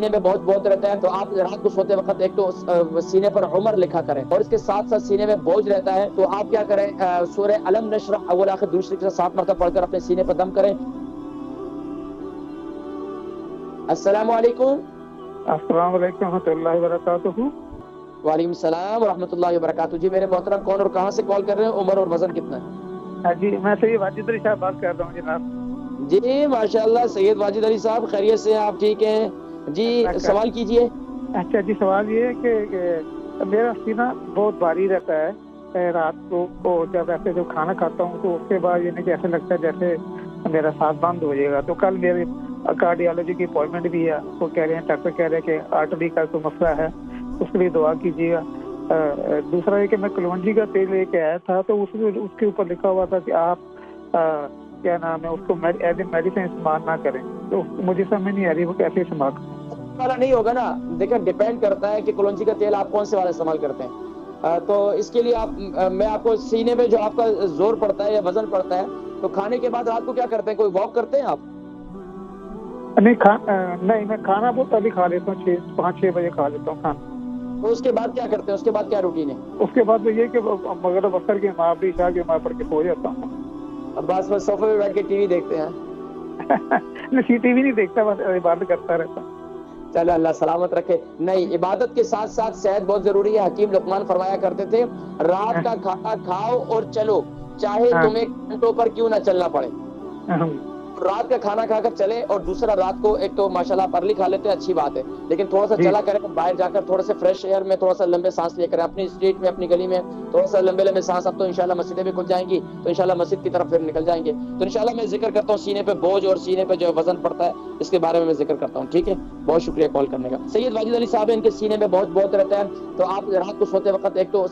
سینے میں بوجھ بہت رہتا ہے تو آپ رات کو سوتے وقت ایک تو سینے پر عمر لکھا کریں، اور اس کے ساتھ ساتھ سینے میں بوجھ رہتا ہے تو آپ کیا کریں، سورہ الم نشرح اول آخر دوسری کے ساتھ 7 مرتبہ پڑھ کر اپنے سینے پر دم کریں۔ السلام علیکم۔ السلام علیکم ورحمۃ اللہ وبرکاتہ۔ وعلیکم السلام ورحمۃ اللہ وبرکاتہ۔ جی میرے محترم، کون اور کہاں سے کال کر رہے ہیں؟ عمر اور وزن کتنا ہے؟ جی میں سید واجد علی صاحب بات کر رہا ہوں جناب۔ جی ماشاء اللہ سید واجد علی صاحب، خیریت سے ہیں آپ؟ ٹھیک ہیں جی، سوال کیجئے۔ اچھا جی، سوال یہ ہے کہ میرا سینہ بہت بھاری رہتا ہے رات کو جب ایسے جو کھانا کھاتا ہوں تو اس کے بعد یہ ایسے لگتا ہے جیسے میرا سانس بند ہو جائے گا۔ تو کل میرے کارڈیالوجی کی اپوائنٹمنٹ بھی ہے، وہ کہہ رہے ہیں، ڈاکٹر کہہ رہے ہیں کہ آرٹری کا کوئی مسئلہ ہے، اس کے لیے دعا کیجیے گا۔ دوسرا یہ کہ میں کلونجی کا تیل لے کے آیا تھا تو اس کے اوپر لکھا ہوا تھا کہ آپ کیا نام ہے اس کو ایز اے میڈیسن استعمال نہ کریں، تو مجھے سمجھ نہیں آ رہی وہ کیسے استعمال کریں۔ والا نہیں ہوگا نا، دیکھیں ڈیپینڈ کرتا ہے کہ کلونجی کا تیل آپ کون سے والا استعمال کرتے ہیں۔ تو اس کے لیے میں آپ کو سینے میں جو آپ کا زور پڑتا ہے یا وزن پڑتا ہے، تو کھانے کے بعد رات کو کیا کرتے ہیں؟ کوئی واک کرتے ہیں آپ؟ نہیں، میں کھانا بہت ابھی کھا لیتا ہوں، 5-6 بجے کھا لیتا ہوں کھانا۔ تو اس کے بعد کیا کرتے ہیں؟ اس کے بعد کیا روٹین ہے؟ اس کے بعد تو یہ کہ مغرب اثر کے مغربی عشاء کے پڑھ کے سو جاتا ہوں۔ بس صوفے پہ بیٹھ کے ٹی وی دیکھتے ہیں؟ نہیں، ٹی وی نہیں دیکھتا، بس عبادت کرتا رہتا ہوں۔ چلو اللہ سلامت رکھے۔ نہیں، عبادت کے ساتھ ساتھ صحت بہت ضروری ہے۔ حکیم لقمان فرمایا کرتے تھے، رات کا کھانا کھاؤ اور چلو، چاہے تمہیں گھنٹوں پر کیوں نہ چلنا پڑے۔ رات کا کھانا کھا کر چلے، اور دوسرا رات کو ایک تو ماشاءاللہ آپ ارلی کھا لیتے ہیں، اچھی بات ہے، لیکن تھوڑا سا چلا کریں باہر جا کر، تھوڑا سا فریش ایئر میں تھوڑا سا لمبے سانس لے کریں، اپنی اسٹریٹ میں اپنی گلی میں تھوڑا سا لمبے سانس۔ اب تو انشاءاللہ مسجدیں بھی کھل جائیں گی تو انشاءاللہ مسجد کی طرف پھر نکل جائیں گے، تو انشاءاللہ میں ذکر کرتا ہوں سینے پہ بوجھ اور سینے پہ جو وزن پڑتا ہے اس کے بارے میں ذکر کرتا ہوں، ٹھیک ہے؟ بہت شکریہ کال کرنے کا۔ سید واجد علی صاحب، ان کے سینے میں بہت رہتا ہے تو آپ رات کو سوتے وقت ایک تو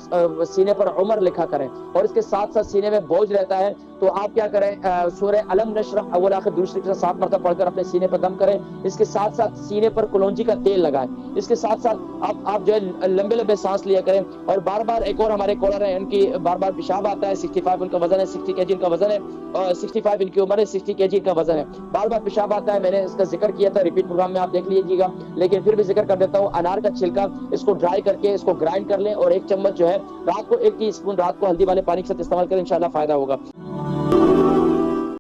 سینے پر عمر لکھا کریں، اور اس کے ساتھ ساتھ سینے میں بوجھ رہتا ہے تو آپ کیا کریں، سورہ الم نشرح اول آخر دوسری کے ساتھ 7 مرتبہ پڑھ کر اپنے سینے پر دم کریں۔ اس کے ساتھ ساتھ سینے پر کلونجی کا تیل لگائیں۔ اس کے ساتھ ساتھ آپ جو ہے لمبے سانس لیا کریں، اور بار بار ایک اور ہمارے کالر ہیں، ان کی بار بار پیشاب آتا ہے، 65 ان کا وزن ہے، 60 kg ان کا وزن ہے، اور 65 ان کی عمر ہے، 60 kg ان کا وزن ہے، بار بار پیشاب آتا ہے۔ میں نے اس کا ذکر کیا تھا ریپیٹ پروگرام میں، آپ دیکھ لیجیے گا، لیکن پھر بھی ذکر کر دیتا ہوں۔ انار کا چھلکا اس کو ڈرائی کر کے اس کو گرائنڈ کر لیں، اور 1 چمچ جو ہے رات کو 1 ٹی اسپون رات کو ہلدی والے پانی کے ساتھ استعمال کریں، انشاءاللہ فائدہ ہوگا۔